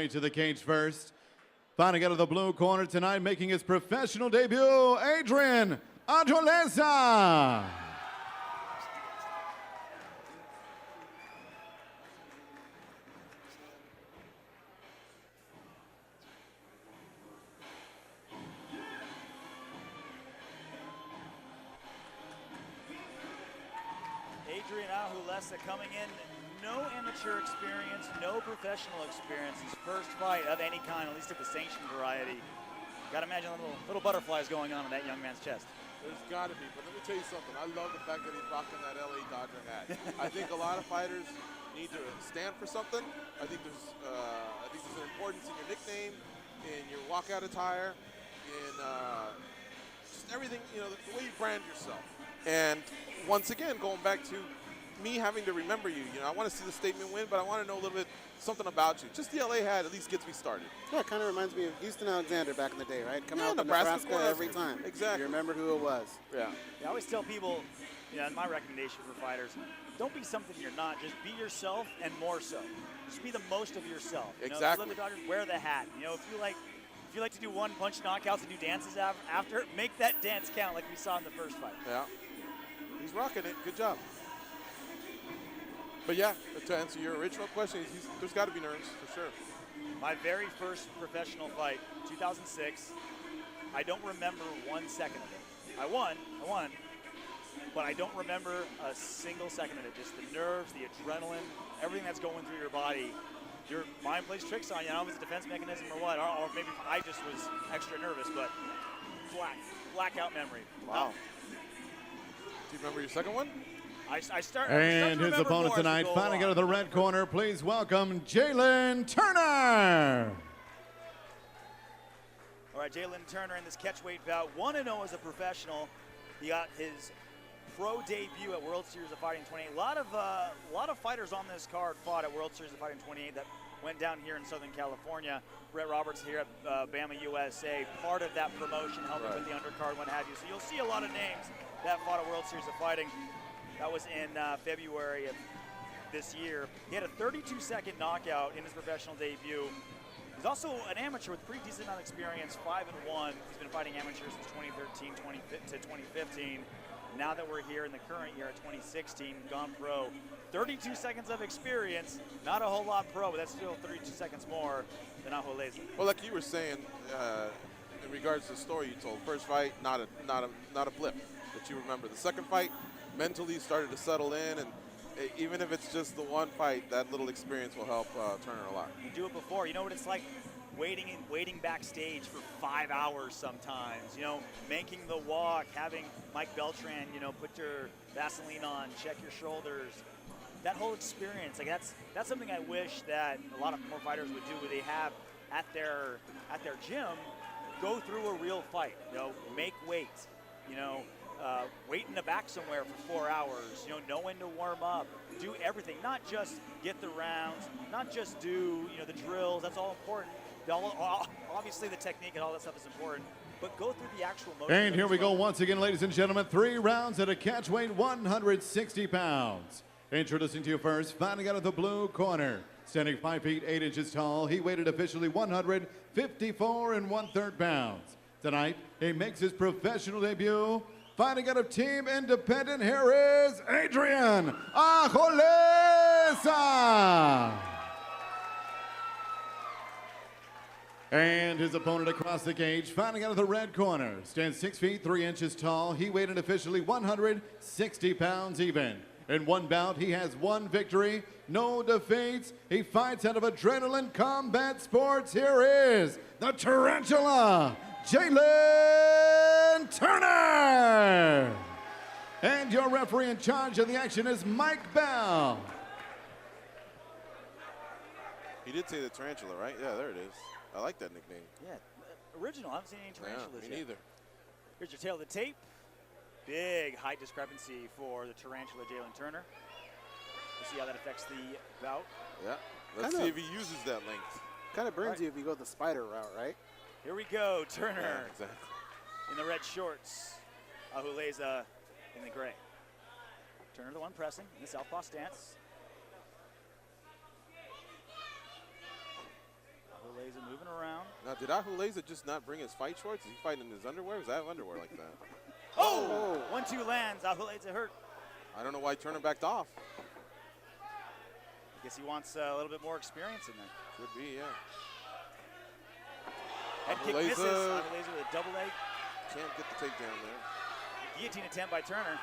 way to the cage first. Fighting out of the blue corner tonight, making his professional debut, Adrian Ajoleza. Adrian Ajoleza coming in, no amateur experience, no professional experience. His first fight of any kind, at least of the sanctioned variety. Gotta imagine little butterflies going on in that young man's chest. There's got to be, but let me tell you something. I love the fact that he's rocking that LA Dodger hat. I think a lot of fighters need to stand for something. I think there's an importance in your nickname, in your walkout attire, in just everything, you know, the way you brand yourself. And once again, going back to me having to remember you, I want to see the statement win, but I want to know a little bit something about you. Just the LA hat at least gets me started. Yeah, it kind of reminds me of Houston Alexander back in the day, right? Coming out to Nebraska every time. Exactly. You remember who it was. Yeah. I always tell people, my recommendation for fighters, don't be something you're not. Just be yourself and more so. Just be the most of yourself. Exactly. If you love the Dodgers, wear the hat. If you like to do one-punch knockouts and do dances after, make that dance count like we saw in the first fight. Yeah. He's rocking it. Good job. But yeah, to answer your original question, there's got to be nerves for sure. My very first professional fight, 2006. I don't remember 1 second of it. I won, but I don't remember a single second of it. Just the nerves, the adrenaline, everything that's going through your body. Your mind plays tricks on you. I don't know if it's a defense mechanism or what, or maybe I just was extra nervous, but blackout memory. Wow. Do you remember your second one? And his opponent tonight, fighting out of the red corner, please welcome Jalin Turner. All right, Jalin Turner in this catchweight bout, 1-0 as a professional. He got his pro debut at World Series of Fighting 28. A lot of fighters on this card fought at World Series of Fighting 28 that went down here in Southern California. Brett Roberts here at Bama USA, part of that promotion, helping with the undercard, what have you. So you'll see a lot of names that fought at World Series of Fighting. That was in February of this year. He had a 32-second knockout in his professional debut. He's also an amateur with pretty decent amount of experience, 5-1. He's been fighting amateurs since 2013 to 2015. Now that we're here in the current year at 2016, gone pro. 32 seconds of experience, not a whole lot pro, but that's still 32 seconds more than Ajoleza. Well, like you were saying, in regards to the story you told, first fight, not a blip that you remember. The second fight, mentally started to settle in, and even if it's just the one fight, that little experience will help Turner a lot. You do it before. You know what it's like waiting backstage for 5 hours sometimes, making the walk, having Mike Beltran, put your Vaseline on, check your shoulders. That whole experience, that's something I wish that a lot of more fighters would do, where they have at their gym, go through a real fight, make weight, wait in the back somewhere for 4 hours, know when to warm up, do everything, not just get the rounds, not just do, the drills, that's all important. Obviously the technique and all that stuff is important, but go through the actual motion. And here we go once again, ladies and gentlemen, 3 rounds at a catch weight, 160 pounds. Introducing to you first, fighting out of the blue corner, standing 5 feet 8 inches tall, he weighed officially 154 1/3 pounds. Tonight, he makes his professional debut. Fighting out of Team Independent, here is Adrian Ajoleza. And his opponent across the cage, fighting out of the red corner, stands 6 feet 3 inches tall. He weighed in officially 160 pounds even. In one bout, he has 1 victory, no defeats. He fights out of Adrenaline Combat Sports. Here is the Tarantula, Jalin Turner. And your referee in charge of the action is Mike Bell. He did say the Tarantula, right? Yeah, there it is. I like that nickname. Yeah, original. I haven't seen any tarantulas yet. Me neither. Here's your tail of the tape. Big height discrepancy for the Tarantula, Jalin Turner. We'll see how that affects the bout. Yeah, let's see if he uses that length. Kind of burns you if you go the spider route, right? Here we go, Turner. Yeah, exactly. In the red shorts, Ajoleza in the gray. Turner the one pressing in the southpaw stance. Ajoleza moving around. Now, did Ajoleza just not bring his fight shorts? Is he fighting in his underwear? Is that underwear like that? Oh! 1-2 lands. Ajoleza hurt. I don't know why Turner backed off. I guess he wants a little bit more experience in there. Could be, yeah. Head kick misses. Ajoleza with a double leg. Can't get the takedown there. Guillotine attempt by Turner.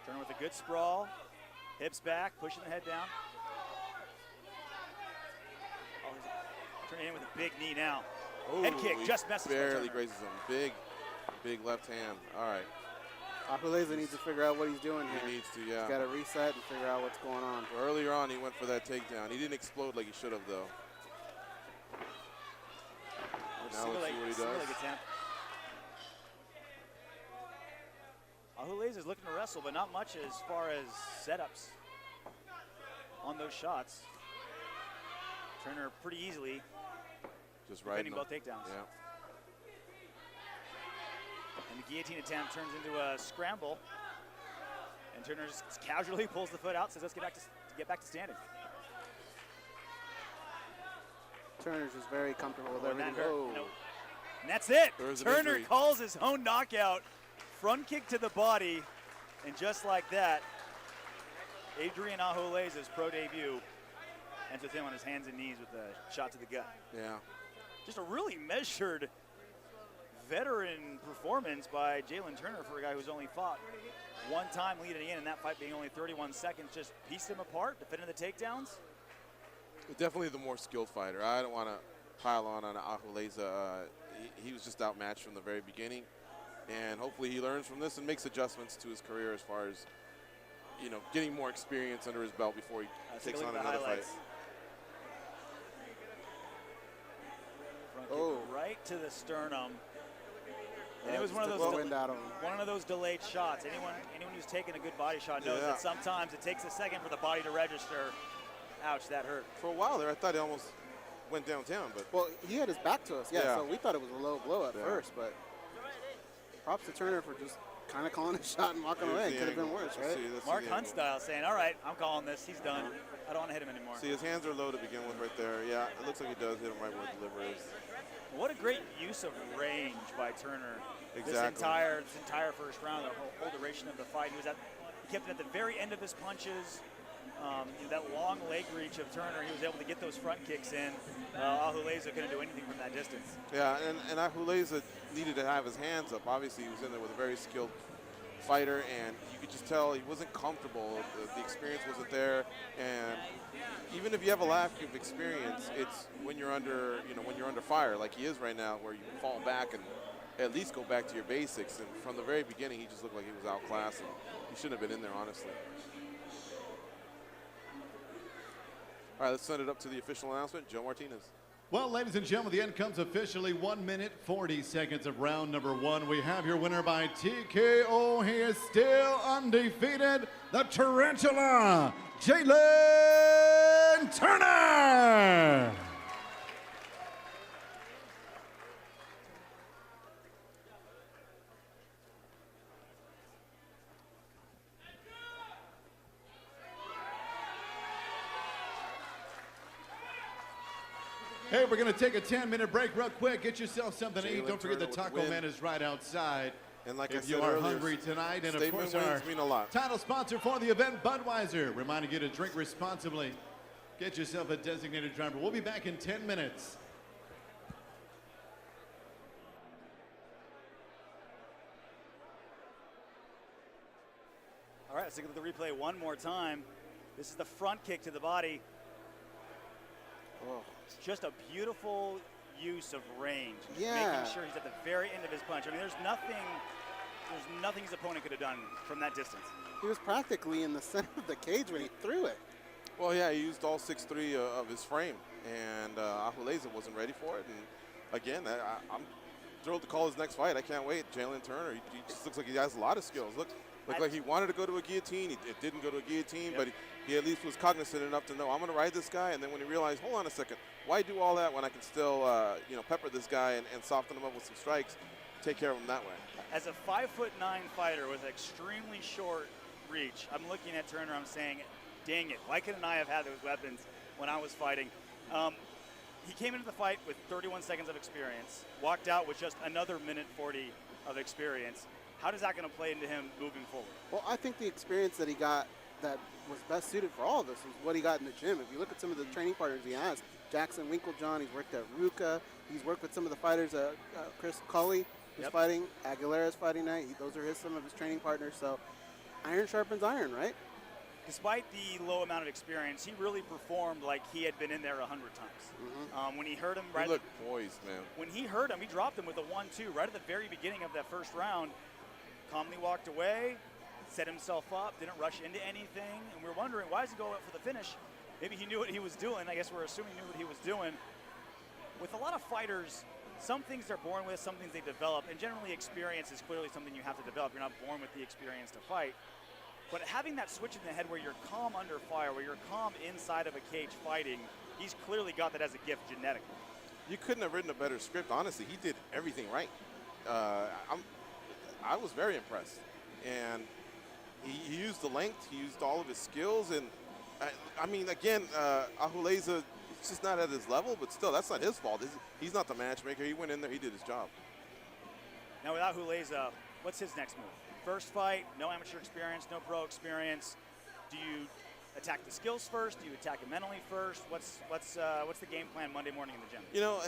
Turner with a good sprawl. Hips back, pushing the head down. Oh, he's turning in with a big knee now. Ooh, head kick just messes by barely Turner. grazes him. Big left hand. All right. Ajoleza needs to figure out what he's doing here. He needs to, yeah. He's got to reset and figure out what's going on. Earlier on, he went for that takedown. He didn't explode like he should have, though. Now let's see what he does. Ajoleza is looking to wrestle, but not much as far as setups on those shots. Turner pretty easily just riding both takedowns. Yeah. And the guillotine attempt turns into a scramble. And Turner just casually pulls the foot out, says let's get back to standing. Turner's just very comfortable with everything. And that's it. Turner calls his own knockout. Front kick to the body. And just like that, Adrian Ajoleza's pro debut ends with him on his hands and knees with a shot to the gut. Yeah. Just a really measured veteran performance by Jalin Turner for a guy who's only fought one time leading in, and that fight being only 31 seconds. Just pieced him apart, defending the takedowns. Definitely the more skilled fighter. I don't want to pile on Ajoleza. He was just outmatched from the very beginning, and hopefully he learns from this and makes adjustments to his career as far as, you know, getting more experience under his belt before he takes on another fight. Front kick right to the sternum. And it was one of those delayed shots. Anyone who's taken a good body shot knows that sometimes it takes a second for the body to register. Ouch, that hurt. For a while there, I thought he almost went downtown, but well, he had his back to us, so we thought it was a low blow at first, but props to Turner for just kind of calling a shot and walking away. It could have been worse, right? Mark Hunt style, saying, all right, I'm calling this. He's done. I don't want to hit him anymore. See, his hands are low to begin with right there. Yeah, it looks like he does hit him right where the liver is. What a great use of range by Turner. Exactly. This entire first round, the whole duration of the fight. He kept it at the very end of his punches. That long leg reach of Turner, he was able to get those front kicks in. Ajoleza couldn't do anything from that distance. Yeah, and Ajoleza needed to have his hands up. Obviously, he was in there with a very skilled fighter, and you could just tell he wasn't comfortable. The experience wasn't there, and even if you have a lack of experience, it's when you're under, when you're under fire, like he is right now, where you fall back and at least go back to your basics. And from the very beginning, he just looked like he was outclassed, and he shouldn't have been in there, honestly. All right, let's send it up to the official announcement. Joe Martinez. Well, ladies and gentlemen, the end comes officially 1 minute, 40 seconds of round number one. We have your winner by TKO. He is still undefeated, the Tarantula, Jalin Turner. Hey, we're going to take a 10-minute break real quick. Get yourself something to eat. Don't forget the Taco Man is right outside. And like if you are hungry tonight, and of course our title sponsor for the event, Budweiser, reminding you to drink responsibly. Get yourself a designated driver. We'll be back in 10 minutes. All right, let's look at the replay one more time. This is the front kick to the body. Just a beautiful use of range. Making sure he's at the very end of his punch. I mean, there's nothing his opponent could have done from that distance. He was practically in the center of the cage when he threw it. Well, yeah, he used all 6'3" of his frame, and Ajoleza wasn't ready for it. And again, I'm thrilled to call his next fight. I can't wait. Jalin Turner, he just looks like he has a lot of skills. Looked like he wanted to go to a guillotine. It didn't go to a guillotine, but he at least was cognizant enough to know, I'm going to ride this guy. And then when he realized, hold on a second, why do all that when I can still, pepper this guy and soften him up with some strikes, take care of him that way. As a 5'9" fighter with extremely short reach. I'm looking at Turner, I'm saying, dang it, why couldn't I have had those weapons when I was fighting? He came into the fight with 31 seconds of experience, walked out with just another minute 40 of experience. How is that going to play into him moving forward? Well, I think the experience that he got that was best suited for all of us was what he got in the gym. If you look at some of the training partners he has, Jackson Winklejohn, he's worked at Ruka, he's worked with some of the fighters, Chris Culley, who's fighting, Aguilera's fighting night. Those are some of his training partners. So iron sharpens iron, right? Despite the low amount of experience, he really performed like he had been in there 100 times. When he heard him, he looked poised, man. When he heard him, he dropped him with a 1-2 right at the very beginning of that first round. Calmly walked away, set himself up, didn't rush into anything, and we're wondering why does he go up for the finish? Maybe he knew what he was doing. I guess we're assuming he knew what he was doing. With a lot of fighters, some things they're born with, some things they develop, and generally experience is clearly something you have to develop. You're not born with the experience to fight. But having that switch in the head where you're calm under fire, where you're calm inside of a cage fighting, he's clearly got that as a gift genetically. You couldn't have written a better script. Honestly, he did everything right. I was very impressed. And he used the length, he used all of his skills. And I mean, again, Ajoleza is just not at his level, but still, that's not his fault. He's not the matchmaker. He went in there, he did his job. Now with Ajoleza, what's his next move? First fight, no amateur experience, no pro experience. Do you attack the skills first? Do you attack it mentally first? What's the game plan Monday morning in the gym? You know,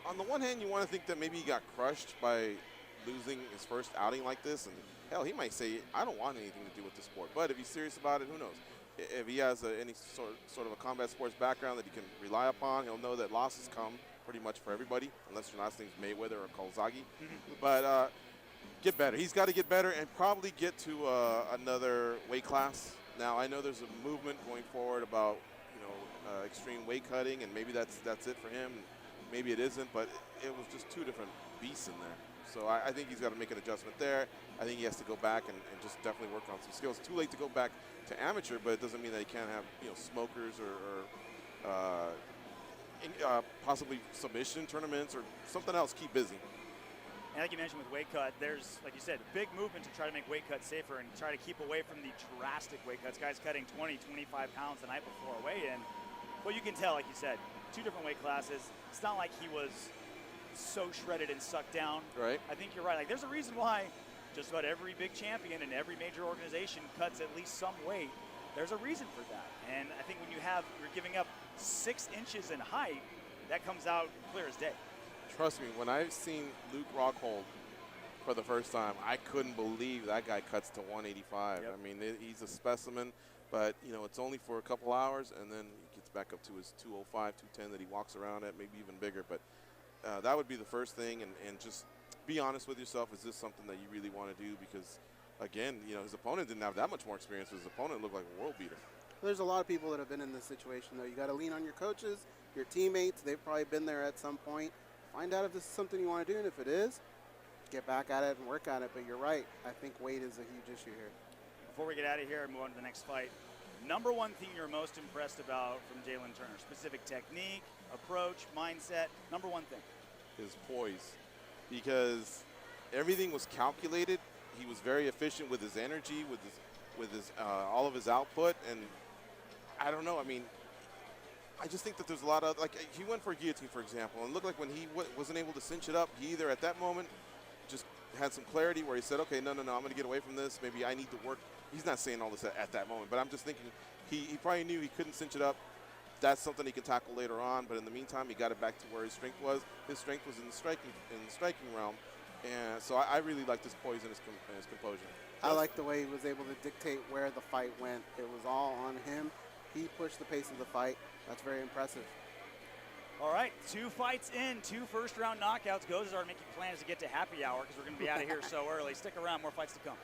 on the one hand, you want to think that maybe he got crushed by losing his first outing like this, and hell, he might say, I don't want anything to do with the sport. But if he's serious about it, who knows? If he has any sort of a combat sports background that he can rely upon, he'll know that losses come pretty much for everybody, unless your last name's Mayweather or Kolzagi. But get better. He's got to get better and probably get to another weight class. Now, I know there's a movement going forward about extreme weight cutting, and maybe that's it for him. Maybe it isn't, but it was just two different beasts in there. So I think he's got to make an adjustment there. I think he has to go back and just definitely work on some skills. Too late to go back to amateur, but it doesn't mean that he can't have smokers or possibly submission tournaments or something else. Keep busy. And like you mentioned with weight cut, there's, like you said, a big movement to try to make weight cuts safer and try to keep away from the drastic weight cuts. Guys cutting 20, 25 pounds the night before a weigh-in. Well, you can tell, like you said, two different weight classes. It's not like he was so shredded and sucked down. Right. I think you're right. Like, there's a reason why just about every big champion and every major organization cuts at least some weight. There's a reason for that. And I think when you're giving up 6 inches in height, that comes out clear as day. Trust me, when I've seen Luke Rockhold for the first time, I couldn't believe that guy cuts to 185. Yep. I mean, he's a specimen, but it's only for a couple hours, and then he gets back up to his 205, 210 that he walks around at, maybe even bigger. But that would be the first thing, and just be honest with yourself. Is this something that you really want to do? Because, again, his opponent didn't have that much more experience. His opponent looked like a world beater. There's a lot of people that have been in this situation, though. You got to lean on your coaches, your teammates. They've probably been there at some point. Find out if this is something you want to do, and if it is, get back at it and work on it. But you're right. I think weight is a huge issue here. Before we get out of here and move on to the next fight, number one thing you're most impressed about from Jalin Turner? Specific technique, approach, mindset, number one thing? His poise. Because everything was calculated. He was very efficient with his energy, with his all of his output. And I don't know, I mean, I just think that there's a lot of, like, he went for a guillotine, for example, and it looked like when he wasn't able to cinch it up, he either at that moment just had some clarity where he said, okay, no, I'm going to get away from this. Maybe I need to work. He's not saying all this at that moment, but I'm just thinking he probably knew he couldn't cinch it up. That's something he can tackle later on, but in the meantime, he got it back to where his strength was. His strength was in the striking realm, and so I really like this poise and his composure. I like the way he was able to dictate where the fight went. It was all on him. He pushed the pace of the fight. That's very impressive. All right, 2 fights in, 2 first-round knockouts. Goes are making plans to get to happy hour because we're going to be out of here so early. Stick around, more fights to come.